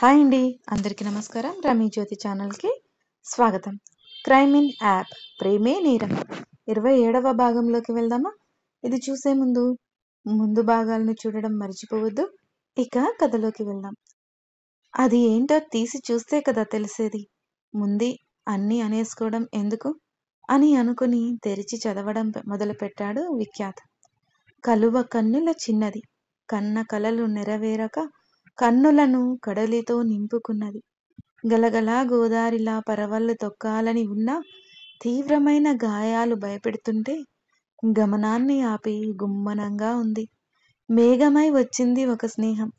Hi అండి. అందరికీ నమస్కారం. రమీ జ్యోతి ఛానల్‌కి స్వాగతం. క్రైమ్ ఇన్ యాప్ ప్రేమే నేరం 27వ భాగంలోకి వెళ్దామా? ఇది చూసే ముందు భాగాలను చూడడం మర్చిపోవద్దు. ఇక కథలోకి వెళ్దాం. అది ఏంటో తీసి చూస్తే కదా తెలిసేది. ముందే అన్నీ అనేసుకోవడం ఎందుకు? అని అనుకుని తెరిచి చదవడం మొదలుపెట్టాడు విఖ్యాత్. కలువ కన్నుల చిన్నది. కన్న కలలు నెరవేరక కన్నులను కడలితో నింపుకున్నది. గలగలా గోదారిలా పరవళ్ళు తొక్కాలని ఉన్న తీవ్రమైన గాయాలు భయపెడుతుంటే గమనాన్ని ఆపి గుమ్మనంగా ఉంది. మేఘమై వచ్చింది ఒక స్నేహం.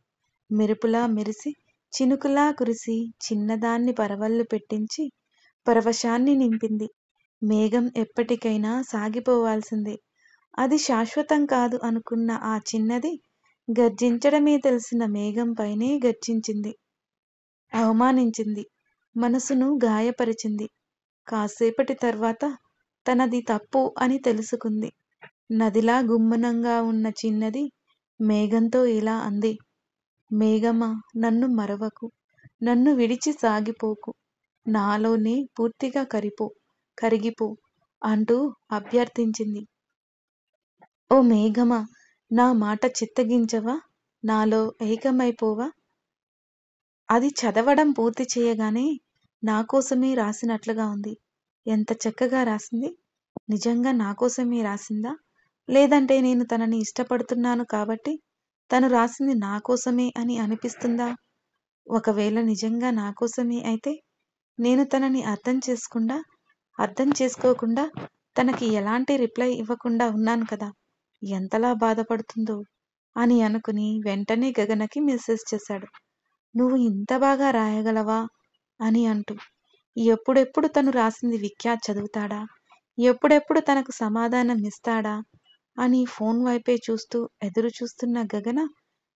మెరుపులా మెరిసి చినుకులా కురిసి చిన్నదాన్ని పరవళ్ళు పెట్టించి పరవశాన్ని నింపింది. మేఘం ఎప్పటికైనా సాగిపోవాల్సిందే. అది శాశ్వతం కాదు అనుకున్న ఆ చిన్నది గర్జించడమే తెలిసిన మేఘంపైనే గర్జించింది. అవమానించింది. మనసును గాయపరిచింది. కాసేపటి తర్వాత తనది తప్పు అని తెలుసుకుంది. నదిలా గుమ్మనంగా ఉన్న చిన్నది మేఘంతో ఇలా అంది. మేఘమా, నన్ను మరవకు. నన్ను విడిచి సాగిపోకు. నాలోనే పూర్తిగా కరిగిపో అంటూ అభ్యర్థించింది. ఓ మేఘమా, నా మాట చిత్తగించవా? నాలో ఏకమైపోవా? అది చదవడం పూర్తి చేయగానే నాకోసమే రాసినట్లుగా ఉంది. ఎంత చక్కగా రాసింది! నిజంగా నాకోసమే రాసిందా? లేదంటే నేను తనని ఇష్టపడుతున్నాను కాబట్టి తను రాసింది నాకోసమే అని అనిపిస్తుందా? ఒకవేళ నిజంగా నాకోసమే అయితే నేను తనని అర్థం చేసుకోకుండా తనకి ఎలాంటి రిప్లై ఇవ్వకుండా ఉన్నాను కదా! ఎంతలా బాధపడుతుందో అని అనుకుని వెంటనే గగనకి మెసేజ్ చేశాడు. నువ్వు ఇంత బాగా రాయగలవా అని అంటూ. ఎప్పుడెప్పుడు తను రాసింది విఖ్యాత్ చదువుతాడా? ఎప్పుడెప్పుడు తనకు సమాధానం ఇస్తాడా అని ఫోన్ వైపే చూస్తూ ఎదురు చూస్తున్న గగన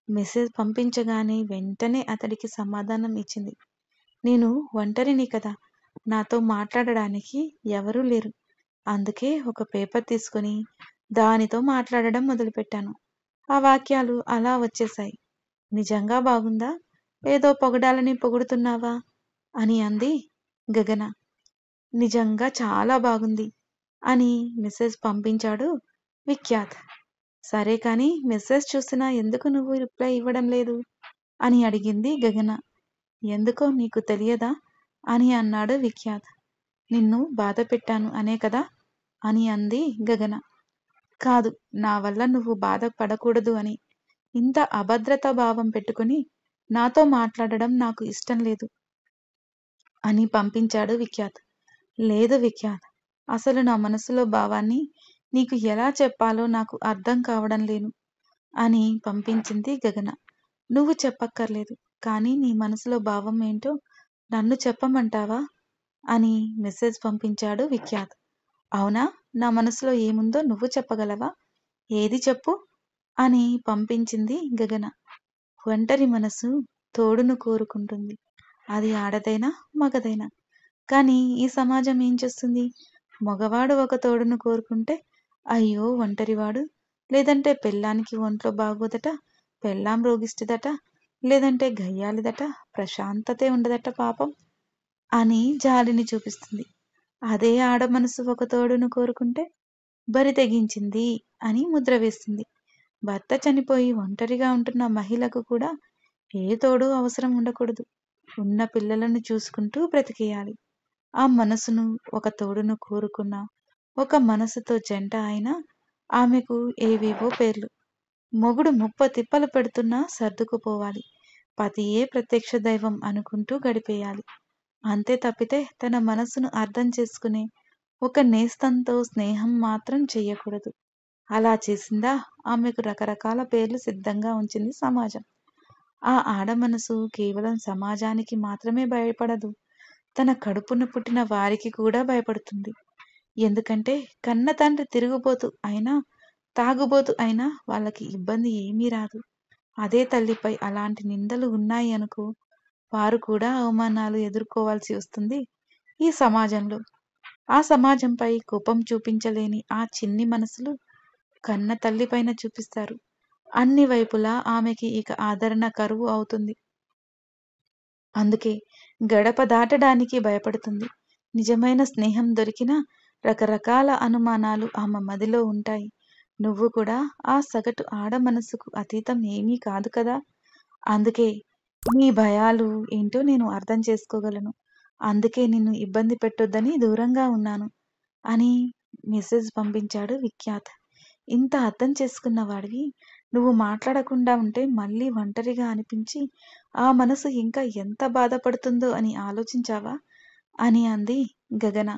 మెసేజ్ పంపించగానే వెంటనే అతడికి సమాధానం ఇచ్చింది. నేను ఒంటరిని కదా, నాతో మాట్లాడడానికి ఎవరూ లేరు. అందుకే ఒక పేపర్ తీసుకొని దానితో మాట్లాడడం మొదలుపెట్టాను. ఆ వాక్యాలు అలా వచ్చేశాయి. నిజంగా బాగుందా? ఏదో పొగడాలని పొగుడుతున్నావా అని అంది గగన. నిజంగా చాలా బాగుంది అని మెసేజ్ పంపించాడు విఖ్యాత్. సరే కానీ మెసేజ్ చూసినా ఎందుకు నువ్వు రిప్లై ఇవ్వడం లేదు అని అడిగింది గగన. ఎందుకో నీకు తెలియదా అని అన్నాడు విఖ్యాత్. నిన్ను బాధ పెట్టాను అనే కదా అని అంది గగన. కాదు, నా వల్ల నువ్వు బాధపడకూడదు అని. ఇంత అభద్రతా భావం పెట్టుకుని నాతో మాట్లాడడం నాకు ఇష్టం లేదు అని పంపించాడు విఖ్యాత్. లేదు విఖ్యాత్, అసలు నా మనసులో భావాన్ని నీకు ఎలా చెప్పాలో నాకు అర్థం కావడం లేదు అని పంపించింది గగన. నువ్వు చెప్పక్కర్లేదు, కానీ నీ మనసులో భావం ఏంటో నన్ను చెప్పమంటావా అని మెసేజ్ పంపించాడు విఖ్యాత్. అవునా, నా మనసులో ఏముందో నువ్వు చెప్పగలవా? ఏది చెప్పు అని పంపించింది గగన. ఒంటరి మనసు తోడును కోరుకుంటుంది. అది ఆడదైనా మగదైనా. కానీ ఈ సమాజం ఏం చేస్తుంది? మగవాడు ఒక తోడును కోరుకుంటే అయ్యో ఒంటరివాడు, లేదంటే పెళ్ళానికి ఒంట్లో బాగోదట, పెళ్ళాం రోగిష్టిదట, లేదంటే గయ్యాలిదట, ప్రశాంతతే ఉండదట పాపం అని జాలిని చూపిస్తుంది. అదే ఆడ మనసు ఒక తోడును కోరుకుంటే బరి తెగించింది అని ముద్ర వేస్తుంది. భర్త చనిపోయి ఒంటరిగా ఉంటున్న మహిళకు కూడా ఏ తోడు అవసరం ఉండకూడదు. ఉన్న పిల్లలను చూసుకుంటూ బ్రతికేయాలి. ఆ మనసును ఒక తోడును కోరుకున్న ఒక మనసుతో జంట అయినా ఆమెకు ఏవేవో పేర్లు. మొగుడు ముప్ప తిప్పలు పెడుతున్నా సర్దుకుపోవాలి. పతియే ప్రత్యక్ష దైవం అనుకుంటూ గడిపేయాలి. అంతే తప్పితే తన మనసును అర్థం చేసుకునే ఒక నేస్తంతో స్నేహం మాత్రం చెయ్యకూడదు. అలా చేసిందా ఆమెకు రకరకాల పేర్లు సిద్ధంగా ఉంచింది సమాజం. ఆ ఆడ మనసు కేవలం సమాజానికి మాత్రమే భయపడదు, తన కడుపున పుట్టిన వారికి కూడా భయపడుతుంది. ఎందుకంటే కన్న తండ్రి తిరుగుబోతు అయినా తాగుబోతు అయినా వాళ్ళకి ఇబ్బంది ఏమీ రాదు. అదే తల్లిపై అలాంటి నిందలు ఉన్నాయి అనుకో, వారు కూడా అవమానాలు ఎదుర్కోవాల్సి వస్తుంది ఈ సమాజంలో. ఆ సమాజంపై కోపం చూపించలేని ఆ చిన్ని మనసులు కన్న తల్లిపైన చూపిస్తారు. అన్ని వైపులా ఆమెకి ఇక ఆదరణ కరువు అవుతుంది. అందుకే గడప దాటడానికి భయపడుతుంది. నిజమైన స్నేహం దొరికినా రకరకాల అనుమానాలు ఆమె మదిలో ఉంటాయి. నువ్వు కూడా ఆ సగటు ఆడ మనసుకు అతీతం ఏమీ కాదు కదా! అందుకే నీ భయాలు ఏంటో నేను అర్థం చేసుకోగలను. అందుకే నిన్ను ఇబ్బంది పెట్టొద్దని దూరంగా ఉన్నాను అని మెసేజ్ పంపించాడు విఖ్యాత్. ఇంత అర్థం చేసుకున్న వాడివి నువ్వు మాట్లాడకుండా ఉంటే మళ్ళీ ఒంటరిగా అనిపించి ఆ మనసు ఇంకా ఎంత బాధపడుతుందో అని ఆలోచించావా? అని అంది గగన.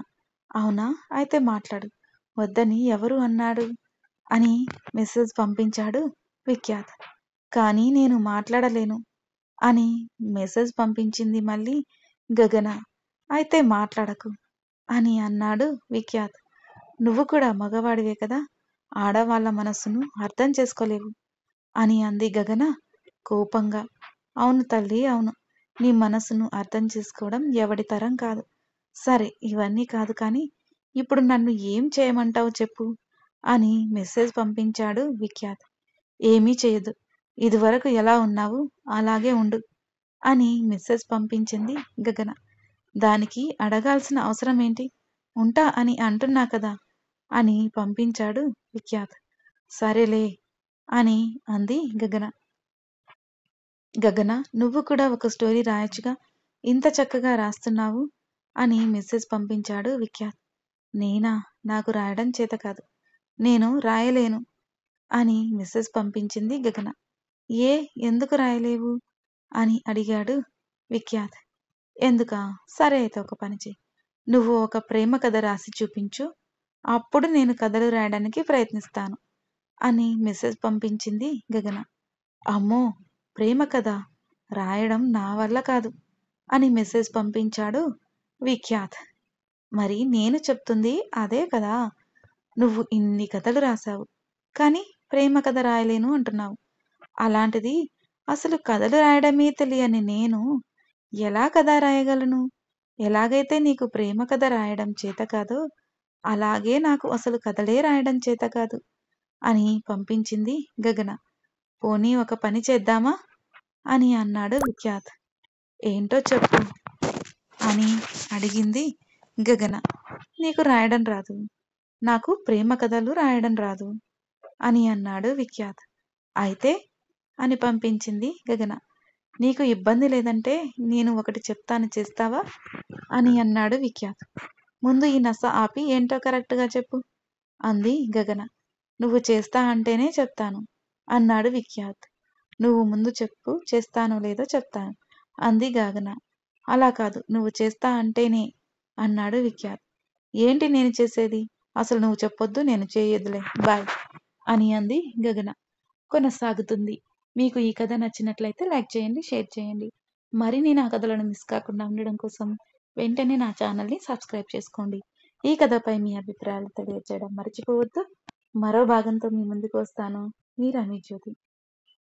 అవునా? అయితే మాట్లాడు. వద్దని ఎవరు అన్నాడు? అని మెసేజ్ పంపించాడు విఖ్యాత్. కానీ నేను మాట్లాడలేను అని మెసేజ్ పంపించింది మళ్ళీ గగన. అయితే మాట్లాడకు అని అన్నాడు విఖ్యాత్. నువ్వు కూడా మగవాడివే కదా! ఆడవాళ్ళ మనస్సును అర్థం చేసుకోలేవు అని అంది గగన కోపంగా. అవును తల్లి, అవును. నీ మనసును అర్థం చేసుకోవడం ఎవడి తరం కాదు. సరే, ఇవన్నీ కాదు కానీ ఇప్పుడు నన్ను ఏం చేయమంటావు చెప్పు అని మెసేజ్ పంపించాడు విఖ్యాత్. ఏమీ చేయదు. ఇదివరకు ఎలా ఉన్నావు అలాగే ఉండు అని మెసేజ్ పంపించింది గగన. దానికి అడగాల్సిన అవసరం ఏంటి? ఉంటా అని అంటున్నా కదా అని పంపించాడు విఖ్యాత్. సరేలే అని అంది గగన. గగన, నువ్వు కూడా ఒక స్టోరీ రాయొచ్చుగా, ఇంత చక్కగా రాస్తున్నావు అని మెసేజ్ పంపించాడు విఖ్యాత్. నేనా? నాకు రాయడం చేత కాదు, నేను రాయలేను అని మెసేజ్ పంపించింది గగన. ఏ, ఎందుకు రాయలేవు అని అడిగాడు విఖ్యాత్. ఎందుకా? సరే అయితే ఒక పని చెయ్యి. నువ్వు ఒక ప్రేమ కథ రాసి చూపించు, అప్పుడు నేను కథలు రాయడానికి ప్రయత్నిస్తాను అని మెసేజ్ పంపించింది గగన. అమ్మో, ప్రేమ కథ రాయడం నా వల్ల కాదు అని మెసేజ్ పంపించాడు విఖ్యాత్. మరి నేను చెప్తుంది అదే కదా. నువ్వు ఇన్ని కథలు రాశావు కానీ ప్రేమ కథ రాయలేను అంటున్నావు. అలాంటిది అసలు కథలు రాయడమే తెలియని నేను ఎలా కథ రాయగలను? ఎలాగైతే నీకు ప్రేమ కథ రాయడం చేత కాదో అలాగే నాకు అసలు కథలే రాయడం చేత కాదు అని పంపించింది గగన. పోనీ ఒక పని చేద్దామా అని అన్నాడు విఖ్యాత్. ఏంటో చెప్పు అని అడిగింది గగన. నీకు రాయడం రాదు, నాకు ప్రేమ కథలు రాయడం రాదు అని అన్నాడు విఖ్యాత్. అయితే అని పంపించింది గగన. నీకు ఇబ్బంది లేదంటే నేను ఒకటి చెప్తాను, చేస్తావా అని అన్నాడు విఖ్యాత్. ముందు ఈ నస ఆపి ఏంటో కరెక్ట్గా చెప్పు అంది గగన. నువ్వు చేస్తా అంటేనే చెప్తాను అన్నాడు విఖ్యాత్. నువ్వు ముందు చెప్పు, చేస్తానో లేదో చెప్తాను అంది గగన. అలా కాదు, నువ్వు చేస్తా అంటేనే అన్నాడు విఖ్యాత్. ఏంటి నేను చేసేది? అసలు నువ్వు చెప్పొద్దు, నేను చేయొద్దులే, బాయ్ అని అంది గగన. కొనసాగుతుంది. మీకు ఈ కథ నచ్చినట్లయితే లైక్ చేయండి, షేర్ చేయండి. మరిన్ని నా కథలను మిస్ కాకుండా ఉండడం కోసం వెంటనే నా ఛానల్ని సబ్స్క్రైబ్ చేసుకోండి. ఈ కథపై మీ అభిప్రాయాలు తెలియజేయడం మర్చిపోవద్దు. మరో భాగంతో మీ ముందుకు వస్తాను. మీ రమి జ్యోతి.